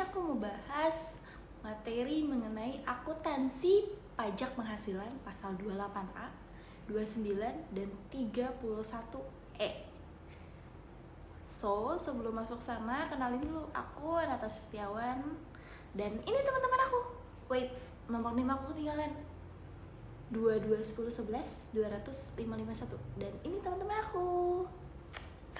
aku mau bahas materi mengenai akuntansi pajak penghasilan pasal 28A, 29 dan 31E. So, sebelum masuk sana, kenalin dulu, aku Nata Setiawan. Dan ini teman-teman aku. Wait, nomor 5 aku ketinggalan. 221011 dan ini teman-teman aku.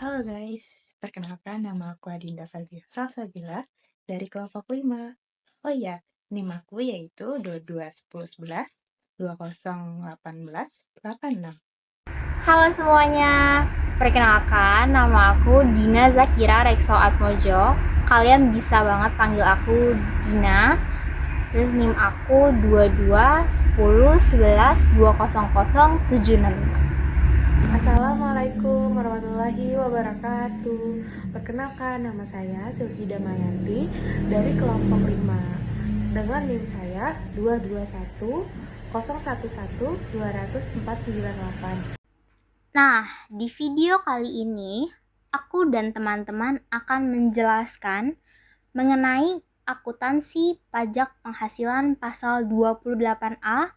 Halo guys, perkenalkan nama aku Adinda Fazia Salsabila dari kelompok 5. Oh iya, NIM aku yaitu 221011 201886. Halo semuanya, perkenalkan nama aku Dina Zakira Rekso Atmojo. Kalian bisa banget panggil aku Dina. Terus NIM aku 221011200765. Assalamualaikum warahmatullahi wabarakatuh. Perkenalkan, nama saya Sylvie Damayanti dari kelompok 5 dengan NIM saya 221011201498. Nah, di video kali ini aku dan teman-teman akan menjelaskan mengenai akuntansi pajak penghasilan pasal 28A,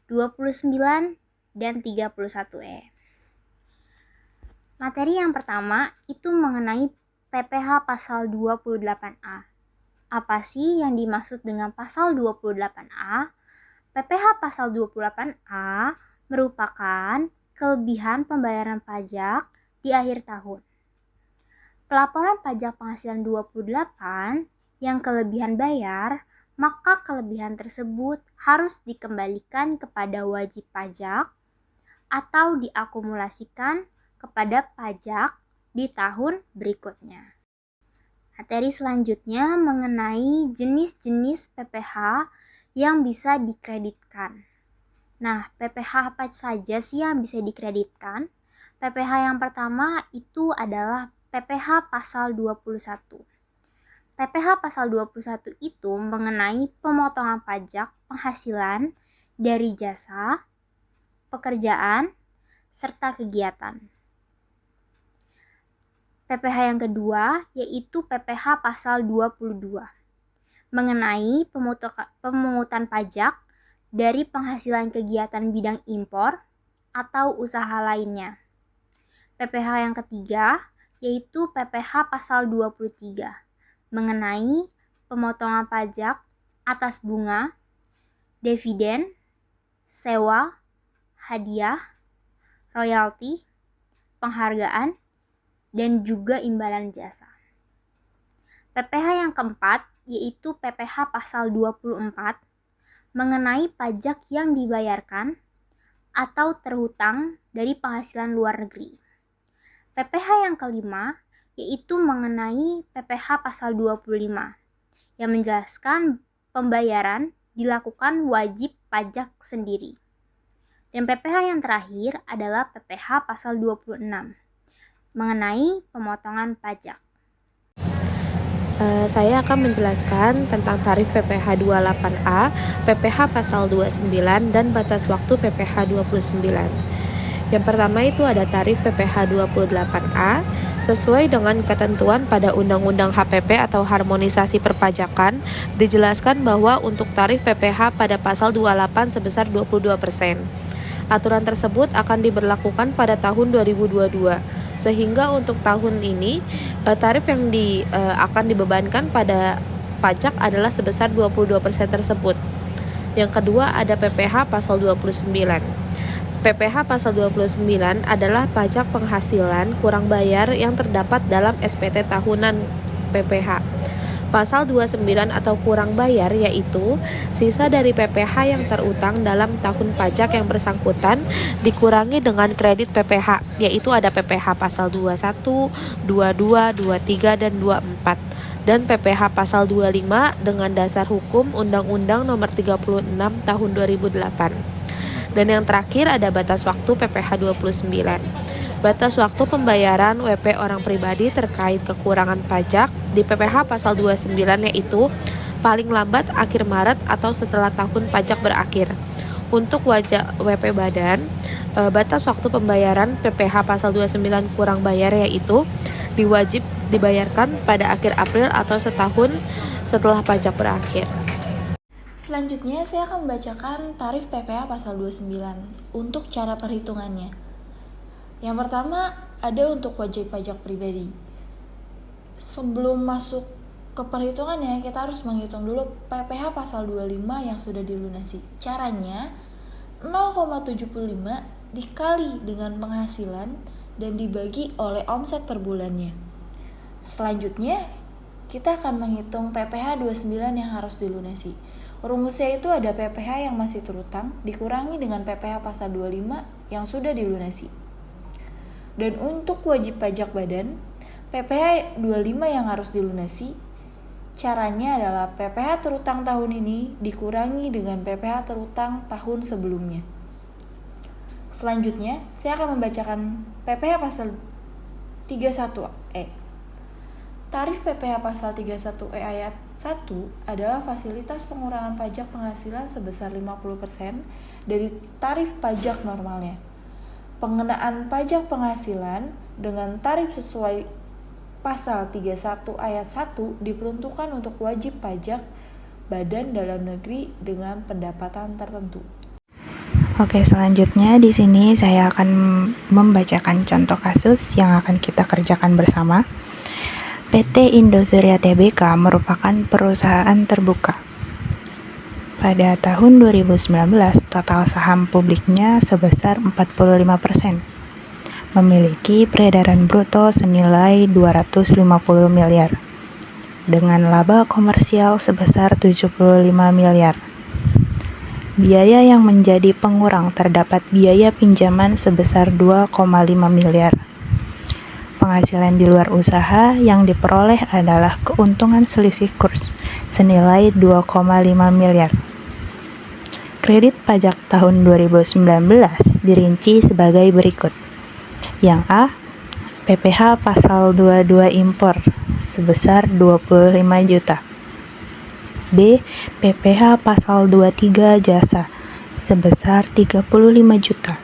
29 dan 31E. Materi yang pertama itu mengenai PPh pasal 28A. Apa sih yang dimaksud dengan pasal 28A? PPh pasal 28A merupakan kelebihan pembayaran pajak di akhir tahun. Pelaporan pajak penghasilan 28 yang kelebihan bayar, maka kelebihan tersebut harus dikembalikan kepada wajib pajak atau diakumulasikan kepada pajak di tahun berikutnya. Materi selanjutnya mengenai jenis-jenis PPh yang bisa dikreditkan. Nah, PPh apa saja sih yang bisa dikreditkan? PPh yang pertama itu adalah PPh pasal 21. PPh pasal 21 itu mengenai pemotongan pajak penghasilan dari jasa, pekerjaan, serta kegiatan. PPh yang kedua yaitu PPh pasal 22 mengenai pemungutan pajak dari penghasilan kegiatan bidang impor atau usaha lainnya. PPh yang ketiga yaitu PPh pasal 23 mengenai pemotongan pajak atas bunga, dividen, sewa, hadiah, royalti, penghargaan, dan juga imbalan jasa. PPh yang keempat yaitu PPh pasal 24 mengenai pajak yang dibayarkan atau terhutang dari penghasilan luar negeri. PPh yang kelima yaitu mengenai PPh pasal 25 yang menjelaskan pembayaran dilakukan wajib pajak sendiri. Dan PPh yang terakhir adalah PPh pasal 26 mengenai pemotongan pajak. Saya akan menjelaskan tentang tarif PPh 28A, PPh pasal 29 dan batas waktu PPh 29. Yang pertama itu ada tarif PPh 28A sesuai dengan ketentuan pada Undang-Undang HPP atau Harmonisasi Perpajakan. Dijelaskan bahwa untuk tarif PPh pada pasal 28 sebesar 22%. Aturan tersebut akan diberlakukan pada tahun 2022, sehingga untuk tahun ini tarif yang akan dibebankan pada pajak adalah sebesar 22% tersebut. Yang kedua ada PPh pasal 29. PPh pasal 29 adalah pajak penghasilan kurang bayar yang terdapat dalam SPT tahunan PPh. Pasal 29 atau kurang bayar yaitu sisa dari PPh yang terutang dalam tahun pajak yang bersangkutan dikurangi dengan kredit PPh, yaitu ada PPh pasal 21, 22, 23, dan 24. Dan PPh pasal 25 dengan dasar hukum Undang-Undang Nomor 36 Tahun 2008. Dan yang terakhir ada batas waktu PPh 29. Batas waktu pembayaran WP orang pribadi terkait kekurangan pajak di PPh pasal 29 yaitu paling lambat akhir Maret atau setelah tahun pajak berakhir. Untuk WP badan, batas waktu pembayaran PPh pasal 29 kurang bayar yaitu diwajib dibayarkan pada akhir April atau setahun setelah pajak berakhir. Selanjutnya saya akan membacakan tarif PPh pasal 29 untuk cara perhitungannya. Yang pertama ada untuk wajib pajak pribadi. Sebelum masuk ke perhitungannya, kita harus menghitung dulu PPh pasal 25 yang sudah dilunasi. Caranya 0,75 dikali dengan penghasilan dan dibagi oleh omset per bulannya. Selanjutnya kita akan menghitung PPh 29 yang harus dilunasi. Rumusnya itu ada PPh yang masih terutang dikurangi dengan PPh pasal 25 yang sudah dilunasi. Dan untuk wajib pajak badan, PPh 25 yang harus dilunasi, caranya adalah PPh terutang tahun ini dikurangi dengan PPh terutang tahun sebelumnya. Selanjutnya, saya akan membacakan PPh pasal 31E. Tarif PPh pasal 31E ayat 1 adalah fasilitas pengurangan pajak penghasilan sebesar 50% dari tarif pajak normalnya. Pengenaan pajak penghasilan dengan tarif sesuai pasal 31 ayat 1 diperuntukkan untuk wajib pajak badan dalam negeri dengan pendapatan tertentu. Oke, selanjutnya di sini saya akan membacakan contoh kasus yang akan kita kerjakan bersama. PT Indosuria Tbk merupakan perusahaan terbuka. Pada tahun 2019, total saham publiknya sebesar 45%. Memiliki peredaran bruto senilai 250 miliar. Dengan laba komersial sebesar 75 miliar. Biaya yang menjadi pengurang terdapat biaya pinjaman sebesar 2,5 miliar. Penghasilan di luar usaha yang diperoleh adalah keuntungan selisih kurs senilai 2,5 miliar. Kredit pajak tahun 2019 dirinci sebagai berikut. Yang A, PPh pasal 22 impor sebesar 25 juta. B, PPh pasal 23 jasa sebesar 35 juta.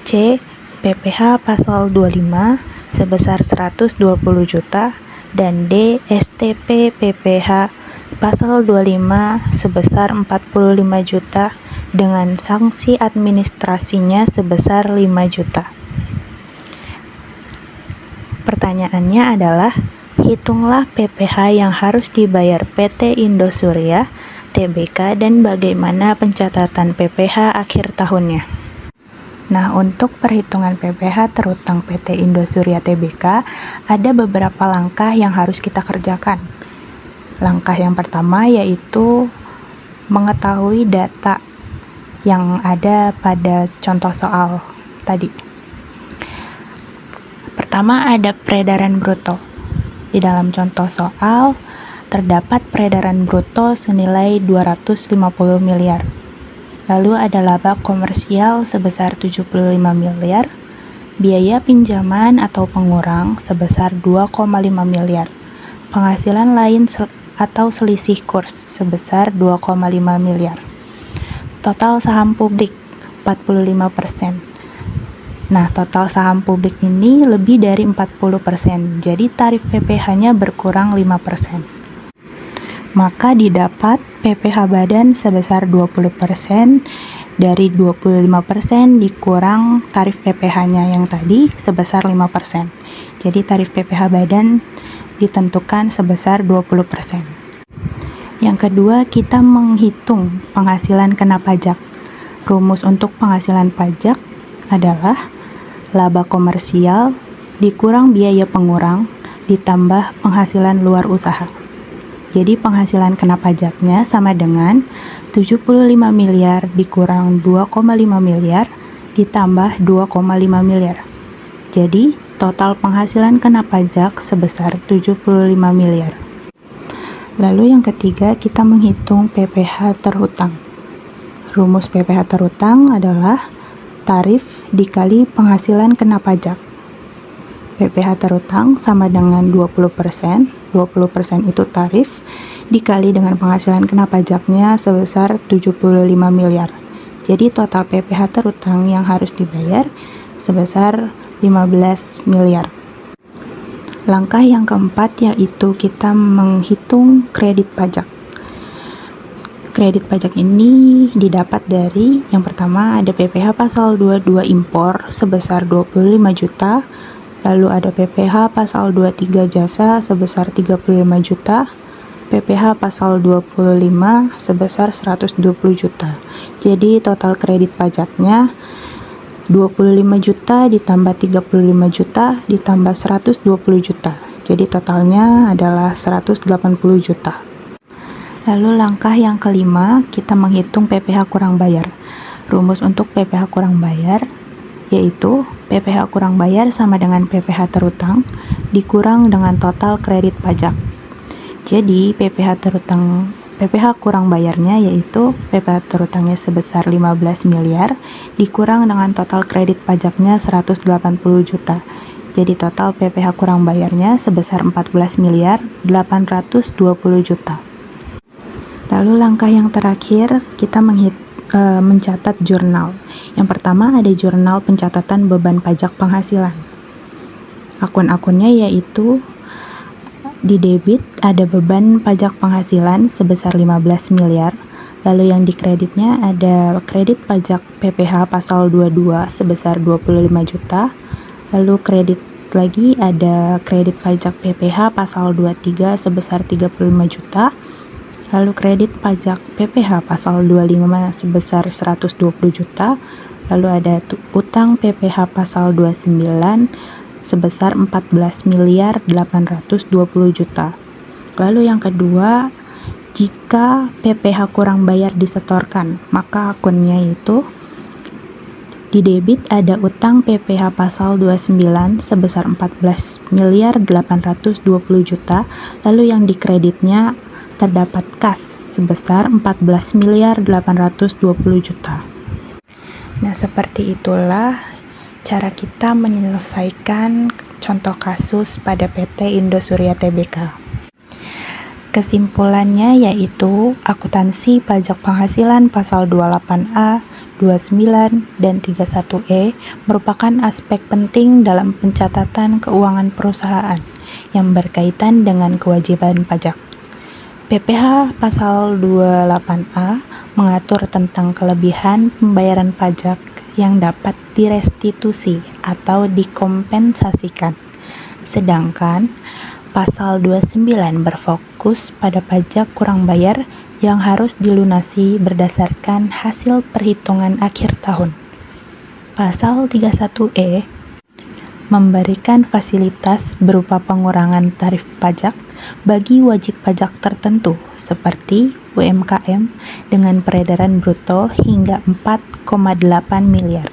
C, PPh pasal 25 sebesar 120 juta dan D, STP PPh pasal 25 sebesar 45 juta dengan sanksi administrasinya sebesar 5 juta. Pertanyaannya adalah, hitunglah PPh yang harus dibayar PT Indosuria Tbk dan bagaimana pencatatan PPh akhir tahunnya. Nah, untuk perhitungan PPh terutang PT Indosuria Tbk, ada beberapa langkah yang harus kita kerjakan. Langkah yang pertama yaitu mengetahui data yang ada pada contoh soal tadi. Pertama ada peredaran bruto. Di dalam contoh soal, terdapat peredaran bruto senilai 250 miliar. Lalu ada laba komersial sebesar 75 miliar, biaya pinjaman atau pengurang sebesar 2,5 miliar, penghasilan lain atau selisih kurs sebesar 2,5 miliar. Total saham publik 45%. Nah, total saham publik ini lebih dari 40%, jadi tarif PPh-nya berkurang 5%. Maka didapat PPh badan sebesar 20%, dari 25% dikurang tarif PPh-nya yang tadi sebesar 5%. Jadi tarif PPh badan ditentukan sebesar 20%. Yang kedua, kita menghitung penghasilan kena pajak. Rumus untuk penghasilan pajak adalah laba komersial dikurang biaya pengurang ditambah penghasilan luar usaha. Jadi penghasilan kena pajaknya sama dengan 75 miliar dikurang 2,5 miliar ditambah 2,5 miliar. Jadi total penghasilan kena pajak sebesar 75 miliar. Lalu yang ketiga, kita menghitung PPh terhutang. Rumus PPh terhutang adalah tarif dikali penghasilan kena pajak. PPh terhutang sama dengan 20%, 20% itu tarif, dikali dengan penghasilan kena pajaknya sebesar 75 miliar. Jadi total PPh terhutang yang harus dibayar sebesar 15 miliar. Langkah yang keempat yaitu kita menghitung kredit pajak. Kredit pajak ini didapat dari yang pertama ada PPh pasal 22 impor sebesar 25 juta, lalu ada PPh pasal 23 jasa sebesar 35 juta, PPh pasal 25 sebesar 120 juta. Jadi total kredit pajaknya 25 juta ditambah 35 juta ditambah 120 juta. Jadi totalnya adalah 180 juta. Lalu langkah yang kelima, kita menghitung PPh kurang bayar. Rumus untuk PPh kurang bayar yaitu PPh kurang bayar sama dengan PPh terutang dikurang dengan total kredit pajak. Jadi PPh kurang bayarnya yaitu PPh terutangnya sebesar 15 miliar dikurang dengan total kredit pajaknya 180 juta. Jadi total PPh kurang bayarnya sebesar 14 miliar 820 juta. Lalu langkah yang terakhir, kita mencatat jurnal. Yang pertama ada jurnal pencatatan beban pajak penghasilan. Akun-akunnya yaitu di debit ada beban pajak penghasilan sebesar 15 miliar. Lalu yang di kreditnya ada kredit pajak PPh pasal 22 sebesar 25 juta. Lalu kredit lagi ada kredit pajak PPh pasal 23 sebesar 35 juta. Lalu kredit pajak PPh pasal 25 sebesar 120 juta. Lalu ada utang PPh pasal 29 sebesar 14 miliar 820 juta. Lalu yang kedua, jika PPh kurang bayar disetorkan, maka akunnya itu di debit ada utang PPh pasal 29 sebesar 14 miliar 820 juta. Lalu yang di kreditnya terdapat kas sebesar 14 miliar 820 juta. Nah, seperti itulah cara kita menyelesaikan contoh kasus pada PT Indosurya Tbk. Kesimpulannya yaitu akuntansi pajak penghasilan pasal 28A, 29, dan 31E merupakan aspek penting dalam pencatatan keuangan perusahaan yang berkaitan dengan kewajiban pajak. PPh pasal 28A mengatur tentang kelebihan pembayaran pajak yang dapat direstitusi atau dikompensasikan. Sedangkan pasal 29 berfokus pada pajak kurang bayar yang harus dilunasi berdasarkan hasil perhitungan akhir tahun. Pasal 31E memberikan fasilitas berupa pengurangan tarif pajak bagi wajib pajak tertentu seperti UMKM dengan peredaran bruto hingga 4,8 miliar.